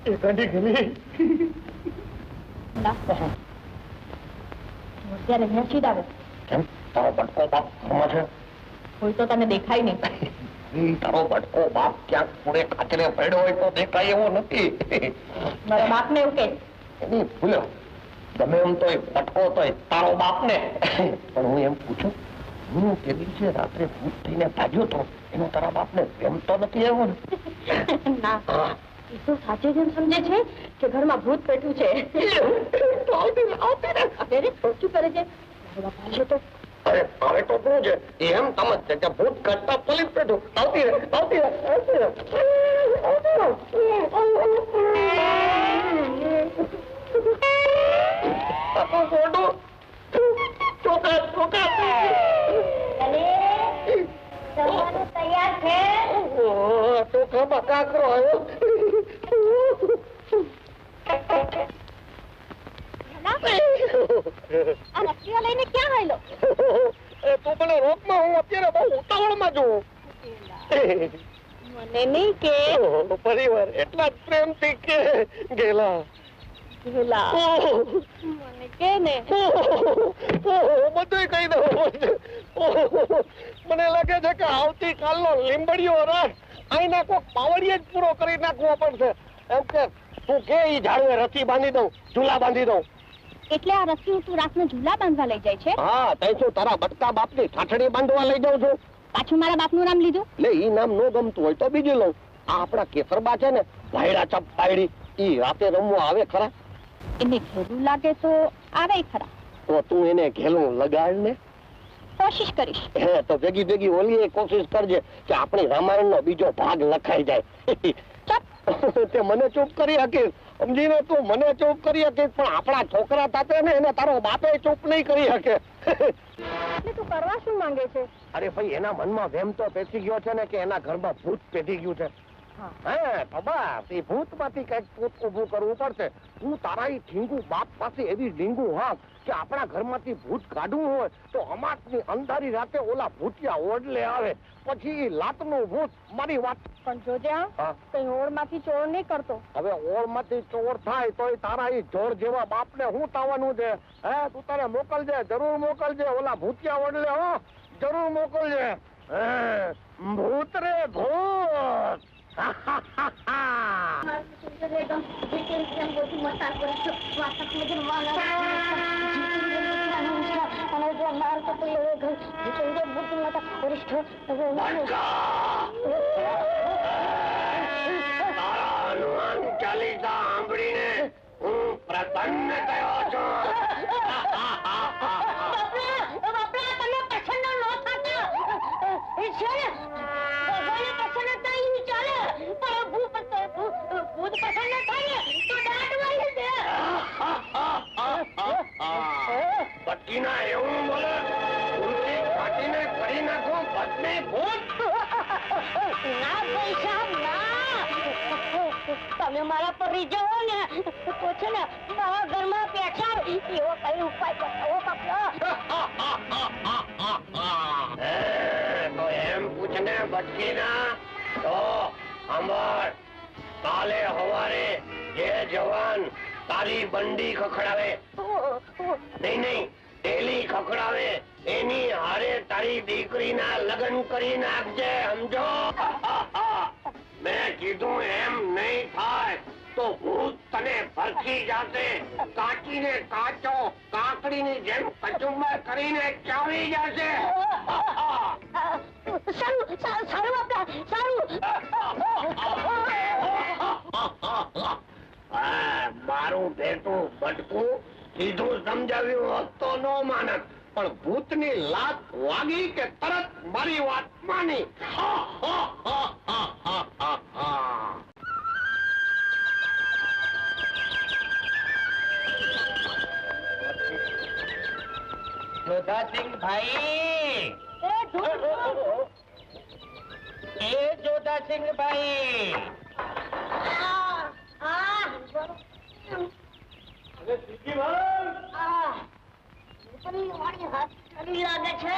એ ગાડી ગમી અત્યારે મેસી આવે કેમ તારો બટકો બાપ ઘરમાં છે હોય તો તને દેખાય નહીં તારો બટકો બાપ ક્યાંક પૂરે કાચરે પડ્યો હોય તો દેખાય એવો નથી મારા બાપ ને એવું કે એની ભૂલ્યો ગમે એમ તો બટકો તો તારો બાપ ને પણ હું એમ પૂછું હું તે દિવસે રાત્રે ભૂત થઈને ભાગ્યો તો એનો તારા બાપ ને એમ તો નથી આવ્યો ને ના એ તો સાચે જ એમ સમજે છે કે ઘરમાં ભૂત બેઠું છે શું કરે છે તો અરે હવે તો શું છે એમ સમજ છે કે ભૂત કરતા પોલીસ બેઠું આવતી રહે તૈયાર છે ચોખા બકાકરો આવ્યો લઈને ક્યાં આવેલો તું મને રોકમાં હું અત્યારે બહુ ઉતાવળમાં છું મને નહીં કે પરિવાર એટલા જ પ્રેમથી કે ગેલા મને કે ને બધું કહી દઉં મને લાગે છે કે આવતીકાલનો લીંબડીયો રાત અહીંના કોઈક પાવડીએ જ પૂરો કરી નાખવો પડશે એમ કે તું કે ઈ ઝાડવે રસી બાંધી દઉં ઝૂલા બાંધી દઉં એટલે આ રસી તું રાતને ઝૂલા બાંધવા લઈ જાય છે હા તઈ શું તારા બટકા બાપની ઠાઠડી બાંધવા લઈ જાઉં છું પાછું મારા બાપનું નામ લીધું લે ઈ નામ નો ગમતું હોય તો બીજું લઉં આ આપણા કેસરબા છે ને ભાયડા ચપાયડી ઈ રાતે રમવા આવે ખરા એને ઘેલું લાગે તો આવે ખરા તો તું એને ઘેલું લગાડ ને કોશિશ કરીશ હે તો ભેગી ઓલી કોશિશ કરજે કે આપણી રામાયણનો બીજો ભાગ લખાઈ જાય તે મને ચૂપ કરી હકીશ સમજીને તું મને ચૂપ કરી હકીશ પણ આપણા છોકરા તાતે ને એને તારો બાપે ચૂપ નહીં કરી શકે તું કરવા શું માંગે છે અરે ભાઈ એના મનમાં વેમ તો પેસી ગયો છે ને કે એના ઘરમાં ભૂત પેટી ગયું છે હા તો બસ એ ભૂત માંથી કઈક ભૂત ઉભું કરવું પડશે હું તારા ઈ ઠીંગુ બાપ પાસે એવી ડીંગું હા કે આપણા ઘરમાંથી ભૂત કાઢવું હોય તો અમાસની અંધારી રાતે ઓલા ભૂતિયા ઓડલે આવે પછી લાતનું ભૂત મારી વાત પણ જોજે કઈ ઓળમાંથી ચોર નહીં કરતો હવે ઓળમાંથી ચોર થાય તોય તારા ઈ જોર જેવા બાપને હું તાવાનું છે હે તું તારે મોકલજે જરૂર મોકલજે ઓલા ભૂતિયા ઓડલે હો જરૂર મોકલજે ભૂત રે ભૂત ચાલીસા સાંભળીને હું પ્રસન્ન થયો છું પટ્ટીના એવું બોલે ઉલટી કાઢીને કરી નાખો પત્ની ભૂત ના પૈસા ના તમે મારા પર રીઝવો ને તો છે ને મારા ઘરમાં પેઠા એવો કઈ ઉપાય બતાવો બાપલો તો એમ પૂછને બટકીના તો સાંભળ કાલે સવારે જે જવાન તારી બંડી ખખડાવે નહીં ટેલી ખખડાવે એની હારે તારી દીકરીના લગ્ન કરી નાખજે સમજો મેં કીધું એમ નહીં થાય તો ભૂત તને ભરખી જાશે કાચીને કાચો કાકડીની જેમ કચુંબર કરીને ચાવી જશે મારું ભેટું બટકું સીધું સમજાવ્યું હોત તો નો માનત પણ ભૂતની લાત વાગી કે તરત મારી વાત માની જોધાસિંહ ભાઈ એ જોધાસિંહ ભાઈ લાગે છે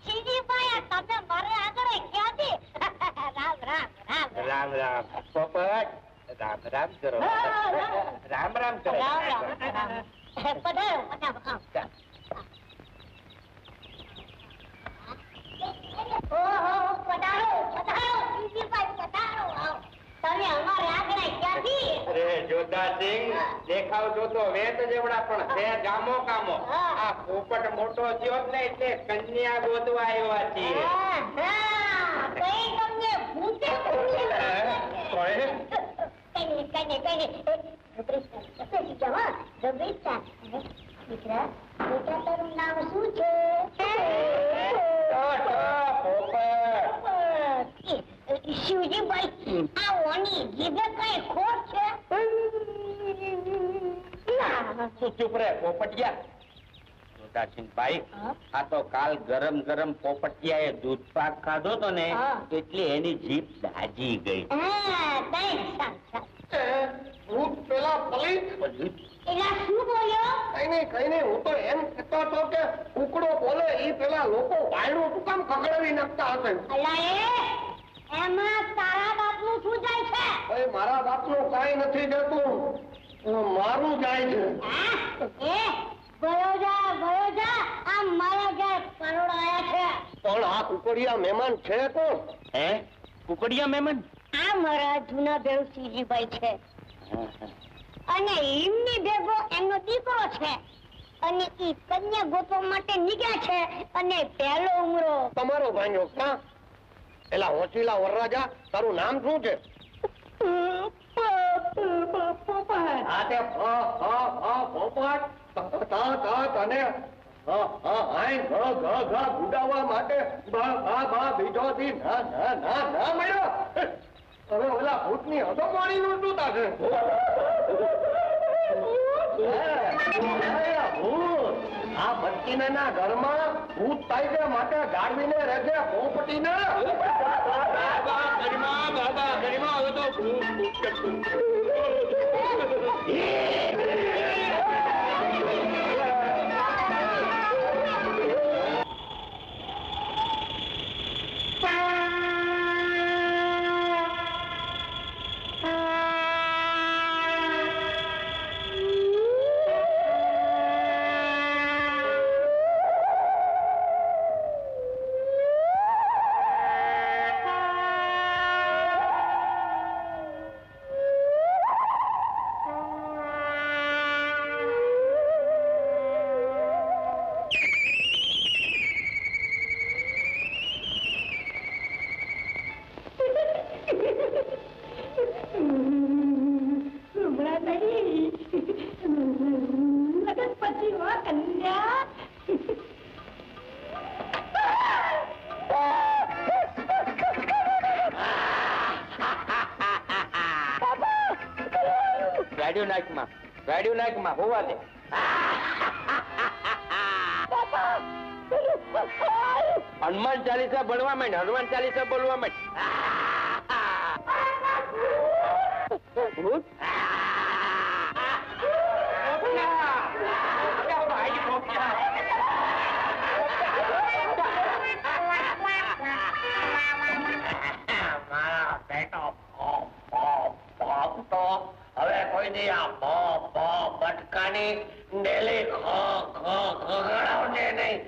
સીધી તમે મારે આગળ ક્યાંથી? રામ રામ રામ રામ રામ પોપટ. રામ રામ કરો. રામ રામ કરો. રામ રામ રામ. પધારો પધારો. ઓહો પધારો પધારો સીજીભાઈ પધારો. તમે અમારે આગળ ક્યાંથી? અરે જોધાસિંહ, દેખાવ જોતો વેત જેવડા પણ છે ગામો કામો. આ પોપટ મોટો થયો ને એટલે કન્યા ગોતવા આવ્યા છીએ. કઈ તમને ભૂતે કોણે? દીકરા તારું નામ શું છે? શિવજીભાઈ, આ ઓની જીભે કઈ ખોટ છે? તું ચૂપ રે પોપટિયા. જોધાસિંહભાઈ, આ તો કાલ ગરમ ગરમ પોપટિયાએ દૂધ પાક ખાધો તો ને એટલે એની જીભ દાજી ગઈ. ભૂત પેલા પલિત એલા શું બોલ્યો? કઈ નહીં હું તો એમ કહેતો હતો કે કુકડો બોલે ઈ પેલા લોકો વાયડું શું કામ ખખડાવી નાખતા હશે. અલા એમાં તારા બાપનું શું જાય છે? ભાઈ મારા બાપનું કાંઈ નથી જતું, મારું જાય છે. ગયો જા આ મારા ઘર પરોળ આયા છે. પણ આ કુકડિયા મહેમાન છે કોણ? હે કુકડિયા મહેમાન? આ મારા જૂના ભેળ સીજીભાઈ છે અને એમની ભેગો એમનો દીકરો છે અને ઈ કન્યા ગોતવા માટે નીકળ્યા છે અને પહેલો ઉમરો તમારો ભાઈઓ કા? એલા હોચીલા વરરાજા, તારું નામ શું છે? હા તે પોપટ તને ગુડાવવા માટે બીજો થી ના મળ્યો. હવે ઓલા ભૂતની હદોમાણી નું શું થશે? ભૂત આ બચ્ચીના ઘરમાં ભૂત થાય છે માટે જાળવીને રહેશે પોપટીને. ગાડીઓ નાકમાં હોવા દે. હનુમાન ચાલીસા ભણવા માંડ, હનુમાન ચાલીસા બોલવા માંડ. હવે કોઈ દી આ બટકાની ડેલી ખગડાવજે નહીં.